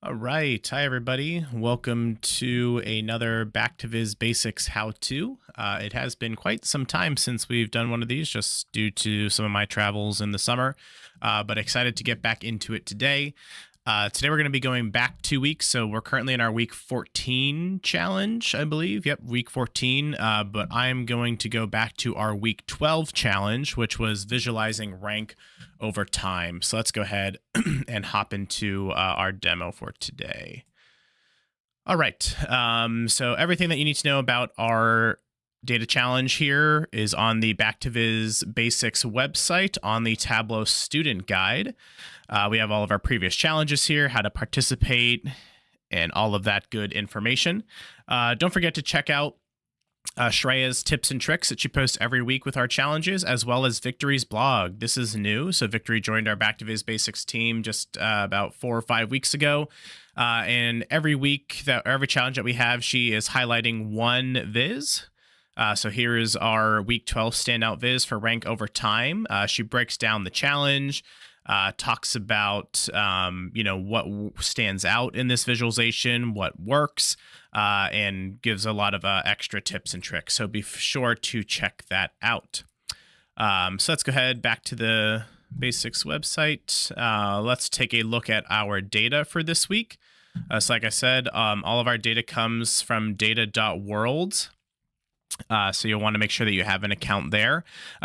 All right. Hi, everybody. Welcome to another Back to Viz Basics how-to. It has been quite some time since we've done one of these, just due to some of my travels in the summer, but excited to get back into it today. Today we're going to be going back 2 weeks, so we're currently in our week 14 challenge, I believe. Yep, week 14, but I'm going to go back to our week 12 challenge, which was visualizing rank over time. So let's go ahead and hop into our demo for today. All right, so everything that you need to know about our data challenge here is on the Back to Viz Basics website on the Tableau student guide. We have all of our previous challenges here, how to participate, and all of that good information. Don't forget to check out Shreya's tips and tricks that she posts every week with our challenges, as well as Victory's blog. This is new, so Victory joined our Back to Viz Basics team just about 4 or 5 weeks ago. And every week, every challenge that we have, she is highlighting one Viz. So here is our week 12 standout Viz for rank over time. She breaks down the challenge, talks about, what stands out in this visualization, what works, and gives a lot of extra tips and tricks. So be sure to check that out. So let's go ahead back to the Basics website. Let's take a look at our data for this week. So like I said, all of our data comes from data.world. So you'll want to make sure that you have an account there.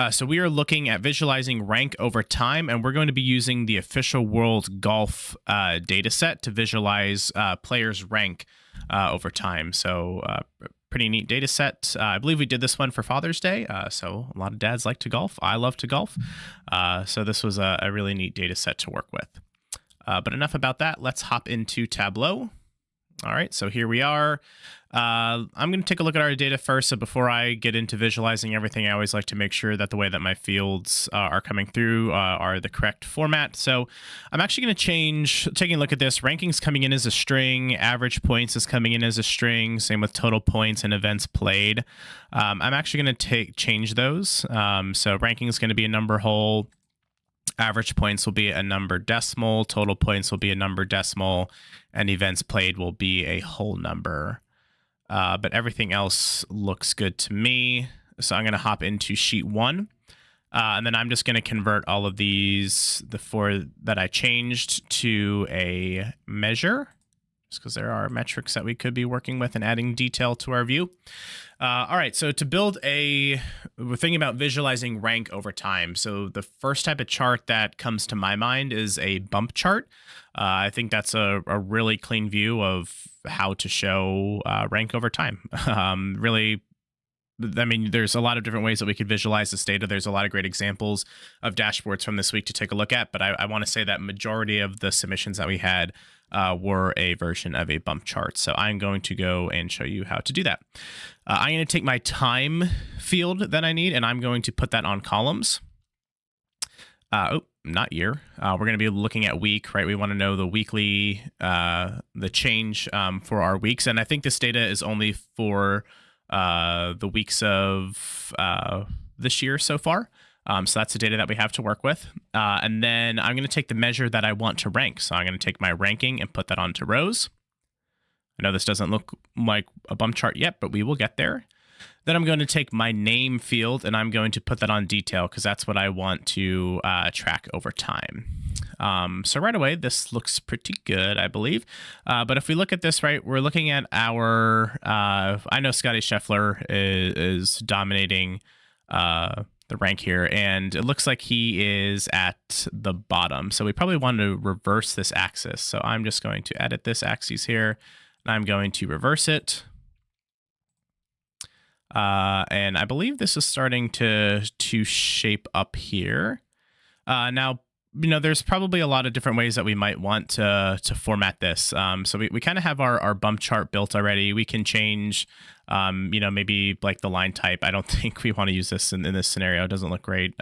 So we are looking at visualizing rank over time, and we're going to be using the official World Golf data set to visualize players' rank over time. So pretty neat data set. I believe we did this one for Father's Day. So a lot of dads like to golf. I love to golf. So this was a really neat data set to work with. But enough about that. Let's hop into Tableau. All right, so here we are. I'm going to take a look at our data first. So before I get into visualizing everything, I always like to make sure that the way that my fields are coming through are the correct format. So I'm actually going to change, taking a look at this, rankings coming in as a string, average points is coming in as a string, same with total points and events played. I'm actually going to change those. So ranking is going to be a number whole. Average points will be a number decimal, total points will be a number decimal, and events played will be a whole number. But everything else looks good to me. So I'm going to hop into sheet 1. And then I'm just going to convert all of these, the 4 that I changed, to a measure, just because there are metrics that we could be working with and adding detail to our view. All right, so to build we're thinking about visualizing rank over time. So the first type of chart that comes to my mind is a bump chart. I think that's a really clean view of how to show rank over time. Really, I mean, there's a lot of different ways that we could visualize this data. There's a lot of great examples of dashboards from this week to take a look at, but I want to say that majority of the submissions that we had were a version of a bump chart. So I'm going to go and show you how to do that. I'm going to take my time field that I need, and I'm going to put that on columns. Not year. We're going to be looking at week, right? We want to know the weekly, the change for our weeks. And I think this data is only for the weeks of this year so far. So that's the data that we have to work with. And then I'm going to take the measure that I want to rank. So I'm going to take my ranking and put that onto rows. I know this doesn't look like a bump chart yet, but we will get there. Then I'm going to take my name field and I'm going to put that on detail because that's what I want to track over time. So right away, this looks pretty good, I believe. But if we look at this, right, we're looking at our, I know Scotty Scheffler is dominating the rank here, and it looks like he is at the bottom. So we probably want to reverse this axis. So I'm just going to edit this axis here, and I'm going to reverse it. And I believe this is starting to shape up here. Now, there's probably a lot of different ways that we might want to format this. So we kind of have our bump chart built already. We can change, maybe like the line type. I don't think we want to use this in this scenario. It doesn't look great.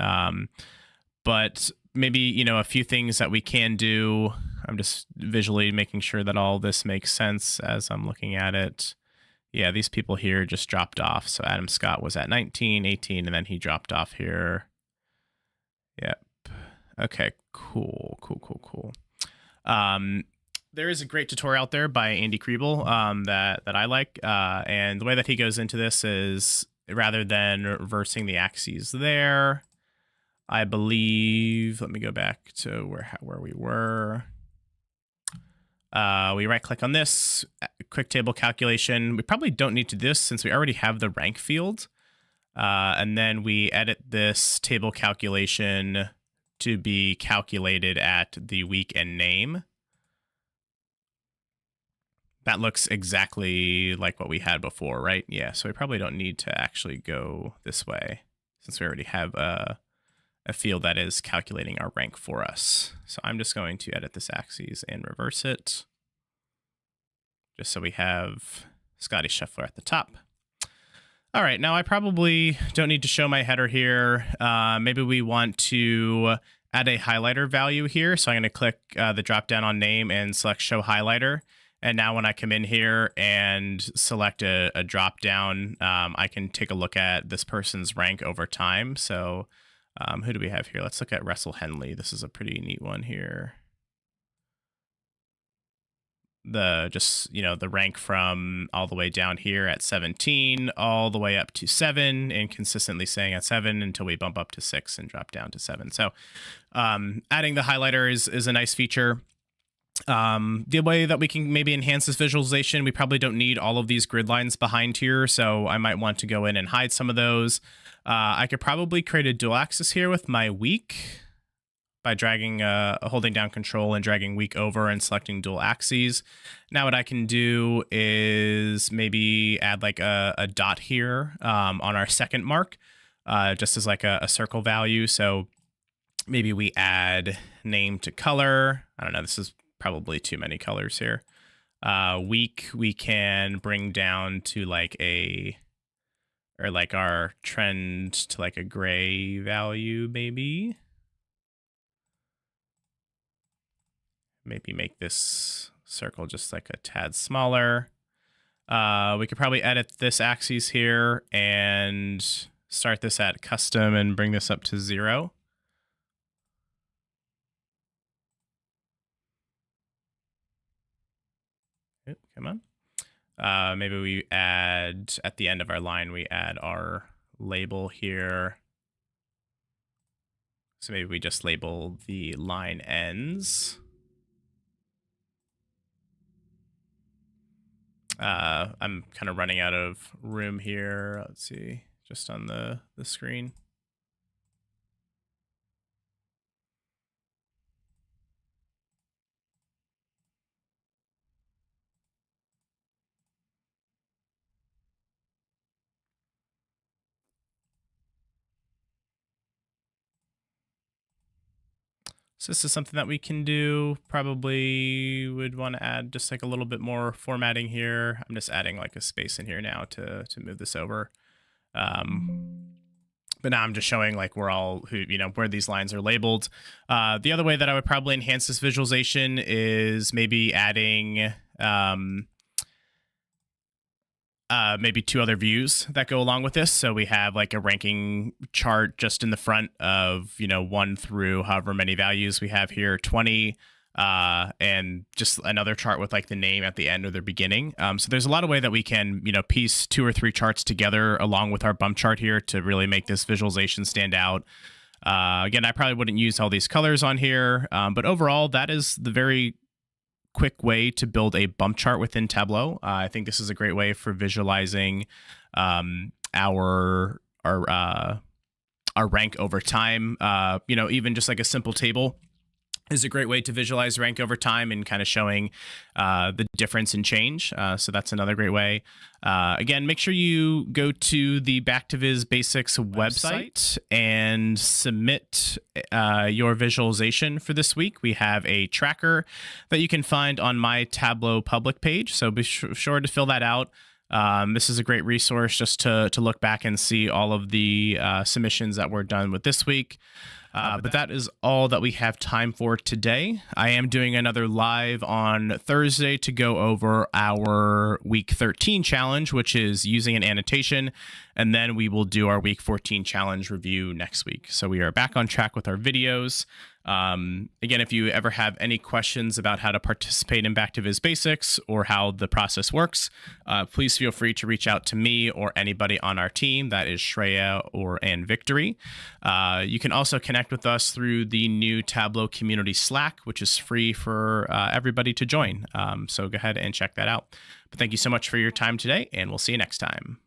But maybe, a few things that we can do. I'm just visually making sure that all this makes sense as I'm looking at it. Yeah, these people here just dropped off. So Adam Scott was at 19, 18, and then he dropped off here Yep. Okay, cool. There is a great tutorial out there by Andy Kriebel that I like. And the way that he goes into this is rather than reversing the axes there, I believe, let me go back to where we were. We right click on this, quick table calculation. We probably don't need to do this since we already have the rank field. And then we edit this table calculation to be calculated at the week and name. That looks exactly like what we had before, right? Yeah, so we probably don't need to actually go this way since we already have a field that is calculating our rank for us. So I'm just going to edit this axis and reverse it, just so we have Scotty Scheffler at the top. All right, now I probably don't need to show my header here. Maybe we want to add a highlighter value here. So I'm going to click the drop down on name and select show highlighter. And now when I come in here and select a drop down, I can take a look at this person's rank over time. So who do we have here? Let's look at Russell Henley. This is a pretty neat one here. The rank from all the way down here at 17 all the way up to 7 and consistently staying at 7 until we bump up to 6 and drop down to 7. So adding the highlighter is a nice feature. The way that we can maybe enhance this visualization, we probably don't need all of these grid lines behind here, so I might want to go in and hide some of those. I could probably create a dual axis here with my week by dragging, holding down control and dragging week over and selecting dual axes. Now what I can do is maybe add like a dot here on our second mark, just as like a circle value. So maybe we add name to color. I don't know, this is probably too many colors here. Week we can bring down to like our trend to like a gray value, maybe. Maybe make this circle just like a tad smaller. We could probably edit this axis here and start this at custom and bring this up to 0. Come on. Maybe we add, at the end of our line, we add our label here. So maybe we just label the line ends. I'm kind of running out of room here. Let's see, just on the screen. So this is something that we can do. Probably would want to add just like a little bit more formatting here. I'm just adding like a space in here now to move this over. But now I'm just showing like where these lines are labeled. The other way that I would probably enhance this visualization is maybe adding maybe 2 other views that go along with this. So we have like a ranking chart just in the front of, 1 through however many values we have here, 20, and just another chart with like the name at the end or the beginning. So there's a lot of way that we can, piece 2 or 3 charts together along with our bump chart here to really make this visualization stand out. Again, I probably wouldn't use all these colors on here, but overall, that is the very quick way to build a bump chart within Tableau. I think this is a great way for visualizing our rank over time. Even just like a simple table is a great way to visualize rank over time and kind of showing the difference in change. So that's another great way. Again, make sure you go to the B2VB Basics website and submit your visualization for this week. We have a tracker that you can find on my Tableau public page, so be sure to fill that out. This is a great resource just to look back and see all of the submissions that were done with this week. But that is all that we have time for today. I am doing another live on Thursday to go over our week 13 challenge, which is using an annotation. And then we will do our week 14 challenge review next week. So we are back on track with our videos. Again, if you ever have any questions about how to participate in Back to Viz Basics or how the process works, please feel free to reach out to me or anybody on our team. That is Shreya and Victory. You can also connect with us through the new Tableau community Slack, which is free for everybody to join. So go ahead and check that out. But thank you so much for your time today, and we'll see you next time.